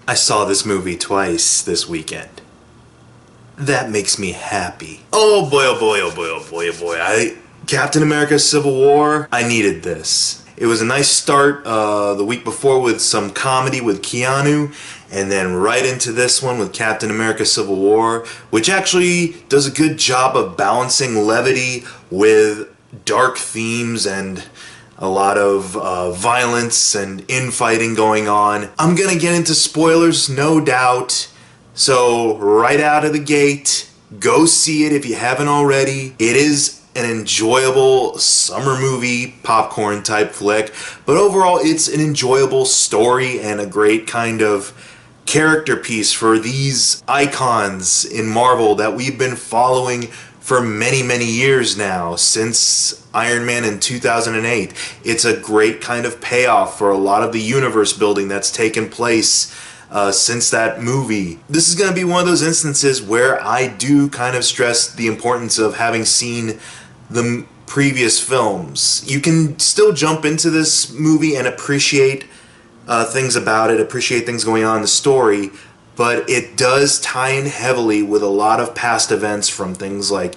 I saw this movie twice this weekend. That makes me happy. Oh boy, oh boy, oh boy, oh boy, oh boy. Captain America Civil War, I needed this. It was a nice start the week before with some comedy with Keanu, and then right into this one with Captain America Civil War, which actually does a good job of balancing levity with dark themes and a lot of violence and infighting going on. I'm gonna get into spoilers, no doubt. So right out of the gate, go see it if you haven't already. It is an enjoyable summer movie, popcorn type flick, but overall it's an enjoyable story and a great kind of character piece for these icons in Marvel that we've been following for many, many years now, since Iron Man in 2008. It's a great kind of payoff for a lot of the universe building that's taken place since that movie. This is going to be one of those instances where I do kind of stress the importance of having seen the previous films. You can still jump into this movie and appreciate things about it, appreciate things going on in the story, but it does tie in heavily with a lot of past events from things like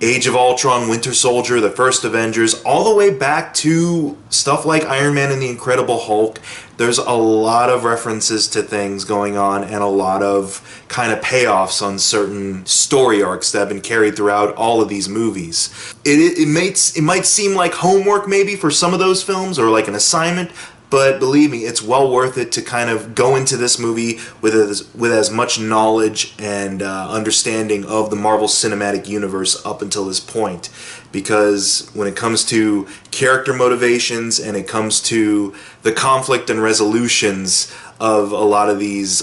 Age of Ultron, Winter Soldier, the first Avengers, all the way back to stuff like Iron Man and the Incredible Hulk. There's a lot of references to things going on and a lot of kind of payoffs on certain story arcs that have been carried throughout all of these movies. It might seem like homework maybe for some of those films, or like an assignment, but believe me, it's well worth it to kind of go into this movie with as much knowledge and understanding of the Marvel Cinematic Universe up until this point. Because when it comes to character motivations and it comes to the conflict and resolutions of a lot of these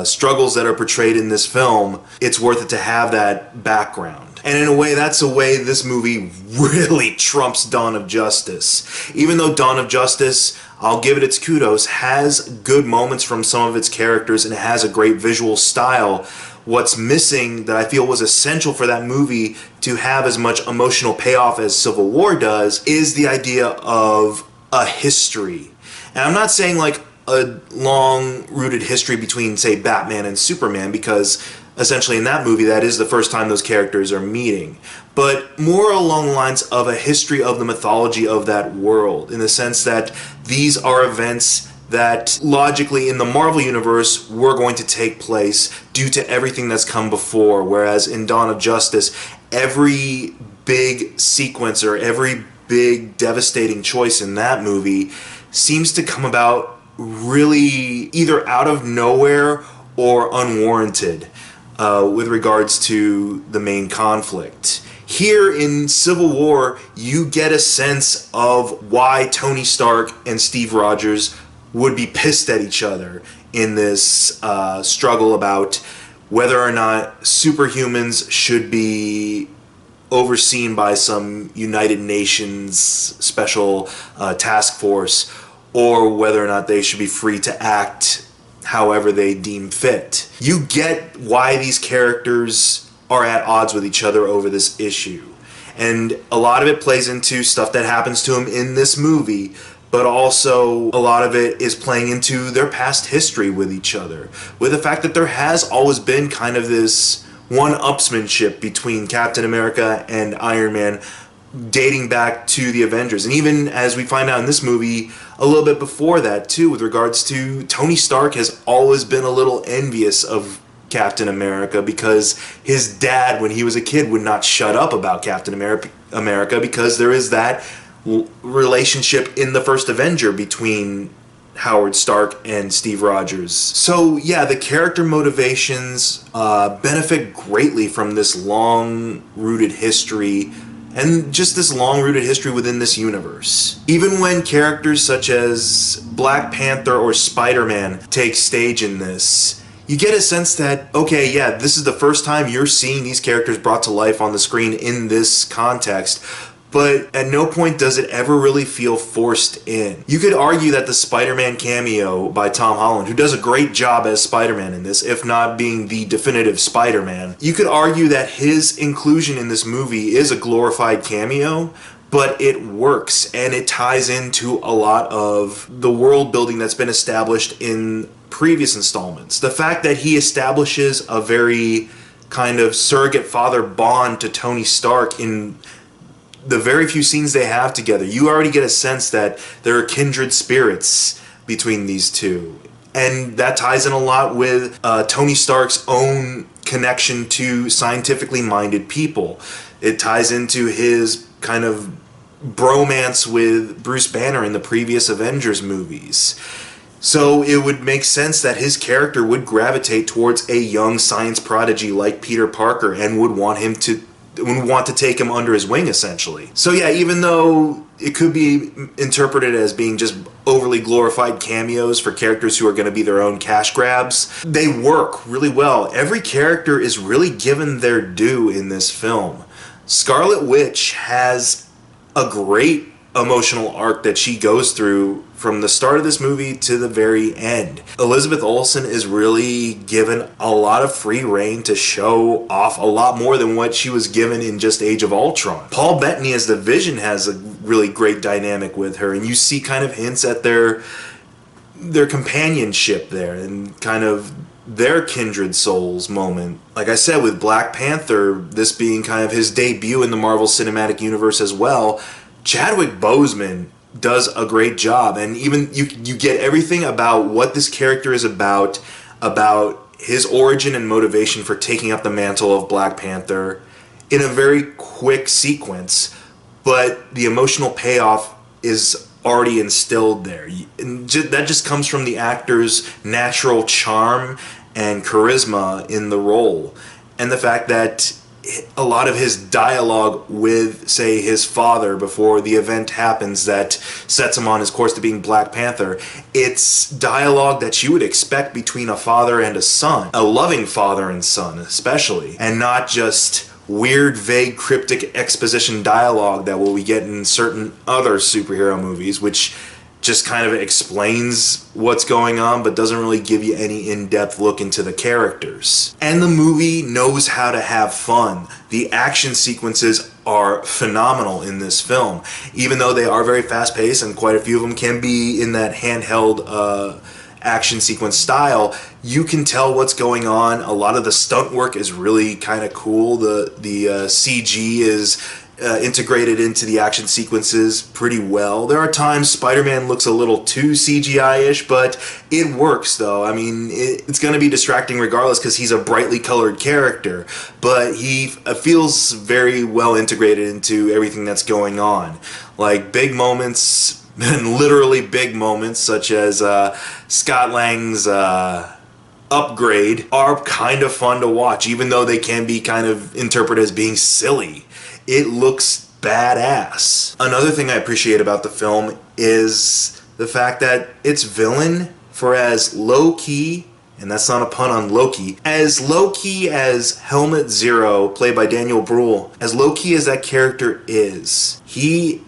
struggles that are portrayed in this film, it's worth it to have that background. And in a way, that's a way this movie really trumps Dawn of Justice. Even though Dawn of Justice, I'll give it its kudos, has good moments from some of its characters and it has a great visual style, what's missing that I feel was essential for that movie to have as much emotional payoff as Civil War does is the idea of a history. And I'm not saying like a long-rooted history between, say, Batman and Superman, because essentially in that movie that is the first time those characters are meeting, but more along the lines of a history of the mythology of that world, in the sense that these are events that logically in the Marvel Universe were going to take place due to everything that's come before, whereas in Dawn of Justice, every big sequence or every big devastating choice in that movie seems to come about really either out of nowhere or unwarranted with regards to the main conflict. Here in Civil War, you get a sense of why Tony Stark and Steve Rogers would be pissed at each other in this struggle about whether or not superhumans should be overseen by some United Nations special task force, or whether or not they should be free to act however they deem fit. You get why these characters are at odds with each other over this issue. And a lot of it plays into stuff that happens to them in this movie, but also a lot of it is playing into their past history with each other, with the fact that there has always been kind of this one-upsmanship between Captain America and Iron Man dating back to the Avengers. And even as we find out in this movie, a little bit before that too, with regards to Tony Stark has always been a little envious of Captain America because his dad, when he was a kid, would not shut up about Captain America because there is that relationship in the first Avenger between Howard Stark and Steve Rogers. So yeah, the character motivations benefit greatly from this long-rooted history and just this long-rooted history within this universe. Even when characters such as Black Panther or Spider-Man take stage in this, you get a sense that, okay, yeah, this is the first time you're seeing these characters brought to life on the screen in this context, but at no point does it ever really feel forced in. You could argue that the Spider-Man cameo by Tom Holland, who does a great job as Spider-Man in this, if not being the definitive Spider-Man, you could argue that his inclusion in this movie is a glorified cameo, but it works and it ties into a lot of the world building that's been established in previous installments. The fact that he establishes a very kind of surrogate father bond to Tony Stark in the very few scenes they have together. You already get a sense that there are kindred spirits between these two. And that ties in a lot with Tony Stark's own connection to scientifically minded people. It ties into his kind of bromance with Bruce Banner in the previous Avengers movies. So it would make sense that his character would gravitate towards a young science prodigy like Peter Parker and would want to take him under his wing, essentially. So yeah, even though it could be interpreted as being just overly glorified cameos for characters who are going to be their own cash grabs, they work really well. Every character is really given their due in this film. Scarlet Witch has a great emotional arc that she goes through from the start of this movie to the very end. Elizabeth Olsen is really given a lot of free rein to show off a lot more than what she was given in just Age of Ultron. Paul Bettany as the Vision has a really great dynamic with her, and you see kind of hints at their companionship there and kind of their kindred souls moment. Like I said, with Black Panther, this being kind of his debut in the Marvel Cinematic Universe as well, Chadwick Boseman does a great job, and even you get everything about what this character is about his origin and motivation for taking up the mantle of Black Panther in a very quick sequence, but the emotional payoff is already instilled there. And that just comes from the actor's natural charm and charisma in the role, and the fact that a lot of his dialogue with, say, his father before the event happens that sets him on his course to being Black Panther, it's dialogue that you would expect between a father and a son, a loving father and son especially, and not just weird, vague, cryptic exposition dialogue that we get in certain other superhero movies, which just kind of explains what's going on but doesn't really give you any in-depth look into the characters. And the movie knows how to have fun. The action sequences are phenomenal in this film, even though they are very fast-paced and quite a few of them can be in that handheld action sequence style. You can tell what's going on. A lot of the stunt work is really kind of cool. The CG is integrated into the action sequences pretty well. There are times Spider-Man looks a little too CGI-ish, but it works though. I mean, it's going to be distracting regardless because he's a brightly colored character, but he feels very well integrated into everything that's going on. Like big moments, and literally big moments, such as Scott Lang's upgrade are kind of fun to watch, even though they can be kind of interpreted as being silly. It looks badass. Another thing I appreciate about the film is the fact that its villain, for as low-key, and that's not a pun on Loki, as low-key as Helmet Zero, played by Daniel Bruhl, as low-key as that character is, he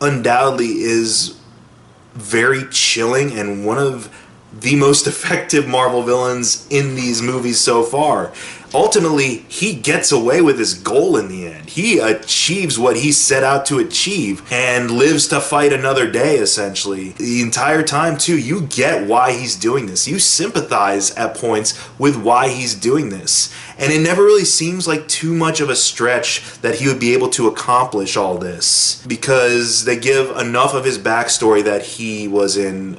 undoubtedly is very chilling and one of the most effective Marvel villains in these movies so far. Ultimately, he gets away with his goal in the end. He achieves what he set out to achieve and lives to fight another day, essentially. The entire time, too, you get why he's doing this. You sympathize at points with why he's doing this. And it never really seems like too much of a stretch that he would be able to accomplish all this, because they give enough of his backstory that he was in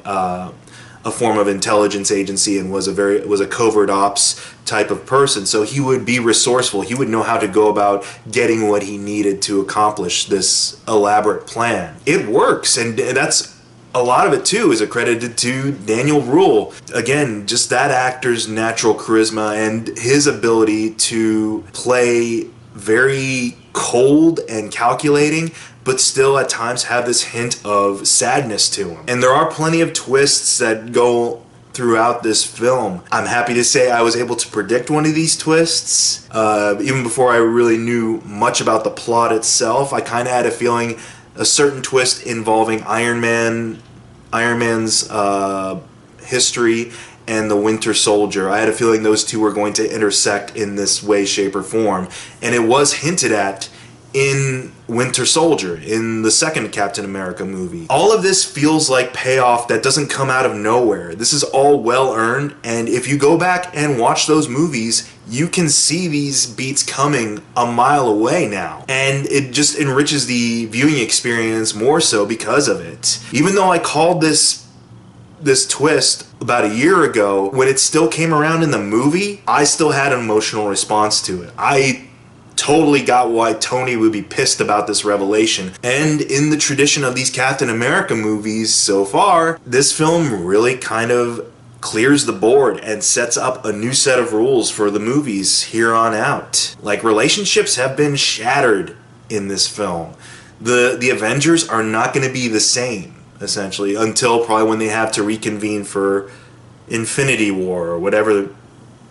a form of intelligence agency and was a covert ops type of person, so he would be resourceful. He would know how to go about getting what he needed to accomplish this elaborate plan. It works, and that's a lot of it too is accredited to Daniel Bruhl. Again, just that actor's natural charisma and his ability to play very cold and calculating, but still at times have this hint of sadness to him. And there are plenty of twists that go throughout this film. I'm happy to say I was able to predict one of these twists. Even before I really knew much about the plot itself, I kind of had a feeling a certain twist involving Iron Man's history and the Winter Soldier. I had a feeling those two were going to intersect in this way, shape, or form. And it was hinted at in Winter Soldier, in the second Captain America movie. All of this feels like payoff that doesn't come out of nowhere. This is all well earned, and if you go back and watch those movies, you can see these beats coming a mile away now. And it just enriches the viewing experience more so because of it. Even though I called this twist about a year ago, when it still came around in the movie, I still had an emotional response to it. I totally got why Tony would be pissed about this revelation. And in the tradition of these Captain America movies so far, this film really kind of clears the board and sets up a new set of rules for the movies here on out. Like, relationships have been shattered in this film. The Avengers are not going to be the same, essentially, until probably when they have to reconvene for Infinity War or whatever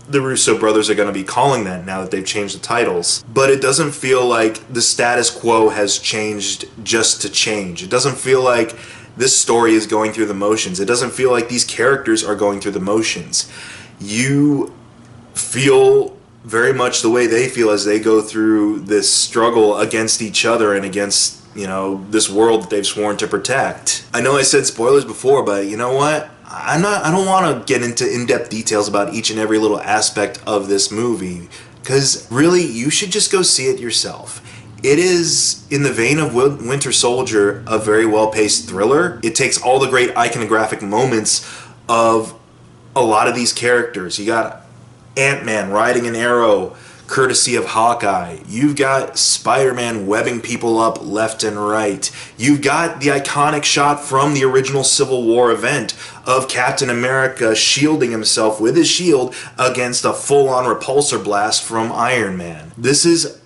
the Russo brothers are going to be calling that now that they've changed the titles. But it doesn't feel like the status quo has changed just to change. It doesn't feel like this story is going through the motions. It doesn't feel like these characters are going through the motions. You feel very much the way they feel as they go through this struggle against each other and against, you know, this world that they've sworn to protect. I know I said spoilers before, but you know what? I don't want to get into in-depth details about each and every little aspect of this movie, because really, you should just go see it yourself. It is, in the vein of Winter Soldier, a very well-paced thriller. It takes all the great iconographic moments of a lot of these characters. You got Ant-Man riding an arrow, courtesy of Hawkeye. You've got Spider-Man webbing people up left and right. You've got the iconic shot from the original Civil War event of Captain America shielding himself with his shield against a full-on repulsor blast from Iron Man. This is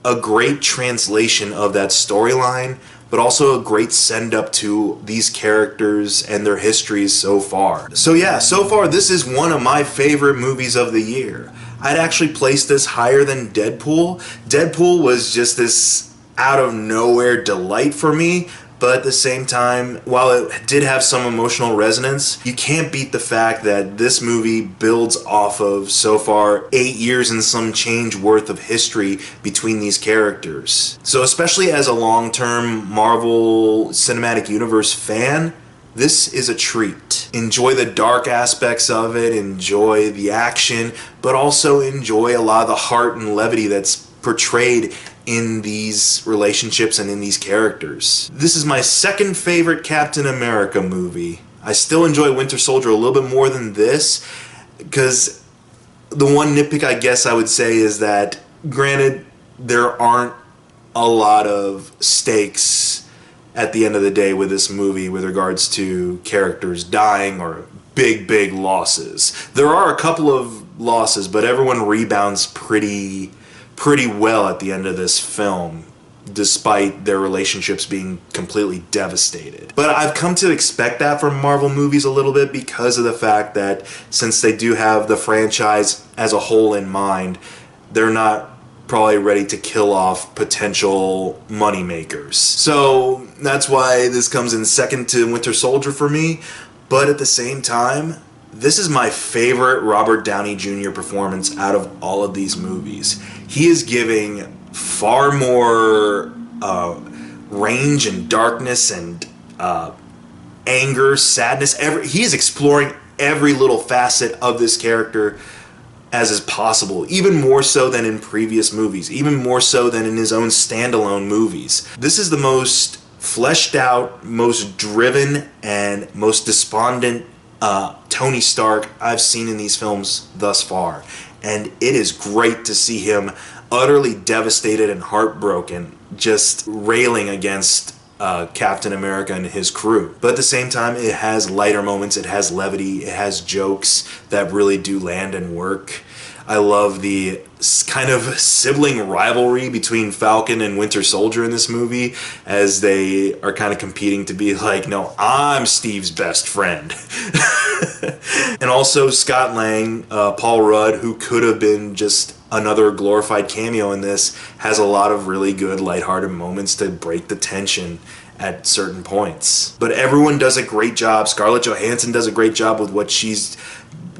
a great translation of that storyline, but also a great send-up to these characters and their histories so far. So yeah, so far this is one of my favorite movies of the year. I'd actually place this higher than Deadpool. Deadpool was just this out-of-nowhere delight for me, but at the same time, while it did have some emotional resonance, you can't beat the fact that this movie builds off of, so far, 8 years and some change worth of history between these characters. So especially as a long-term Marvel Cinematic Universe fan, this is a treat. Enjoy the dark aspects of it, enjoy the action, but also enjoy a lot of the heart and levity that's portrayed in these relationships and in these characters. This is my second favorite Captain America movie. I still enjoy Winter Soldier a little bit more than this, because the one nitpick I guess I would say is that, granted, there aren't a lot of stakes at the end of the day with this movie with regards to characters dying or big losses. There are a couple of losses, but everyone rebounds pretty well at the end of this film, despite their relationships being completely devastated. But I've come to expect that from Marvel movies a little bit because of the fact that since they do have the franchise as a whole in mind, they're not probably ready to kill off potential money makers. So that's why this comes in second to Winter Soldier for me. But at the same time, this is my favorite Robert Downey Jr. performance out of all of these movies. He is giving far more range and darkness and anger, sadness. He is exploring every little facet of this character as is possible, even more so than in previous movies, even more so than in his own standalone movies. This is the most fleshed out, most driven, and most despondent Tony Stark I've seen in these films thus far. And it is great to see him utterly devastated and heartbroken, just railing against Captain America and his crew. But at the same time, it has lighter moments, it has levity, it has jokes that really do land and work. I love the kind of sibling rivalry between Falcon and Winter Soldier in this movie, as they are kind of competing to be like, no, I'm Steve's best friend. And also Scott Lang, Paul Rudd, who could have been just another glorified cameo in this, has a lot of really good lighthearted moments to break the tension at certain points. But everyone does a great job. Scarlett Johansson does a great job with what she's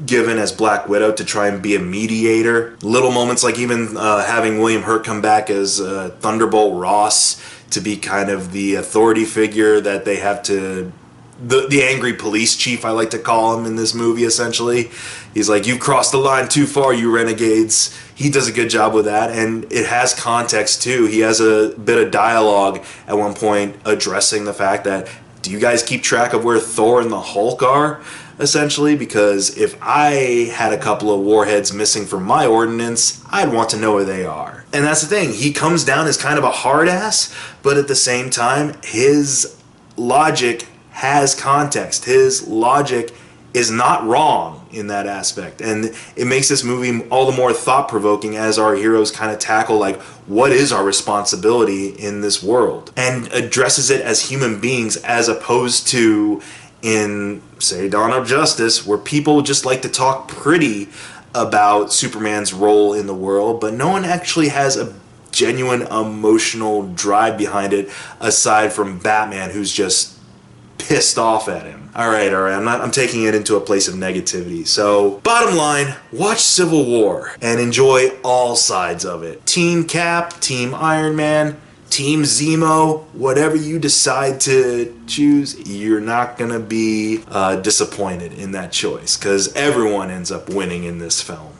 given as Black Widow to try and be a mediator. Little moments like even having William Hurt come back as Thunderbolt Ross to be kind of the authority figure that they have to... The angry police chief, I like to call him in this movie, essentially. He's like, you've crossed the line too far, you renegades. He does a good job with that, and it has context, too. He has a bit of dialogue at one point addressing the fact that, do you guys keep track of where Thor and the Hulk are? Essentially, because if I had a couple of warheads missing from my ordnance, I'd want to know where they are. And that's the thing. He comes down as kind of a hard ass, but at the same time, his logic has context. His logic is not wrong in that aspect, and it makes this movie all the more thought-provoking as our heroes kind of tackle, like, what is our responsibility in this world, and addresses it as human beings as opposed to in, say, Dawn of Justice, where people just like to talk pretty about Superman's role in the world, but no one actually has a genuine emotional drive behind it aside from Batman, who's just pissed off at him. Alright, I'm taking it into a place of negativity. So, bottom line, watch Civil War and enjoy all sides of it. Team Cap, Team Iron Man, Team Zemo, whatever you decide to choose, you're not gonna be disappointed in that choice, because everyone ends up winning in this film.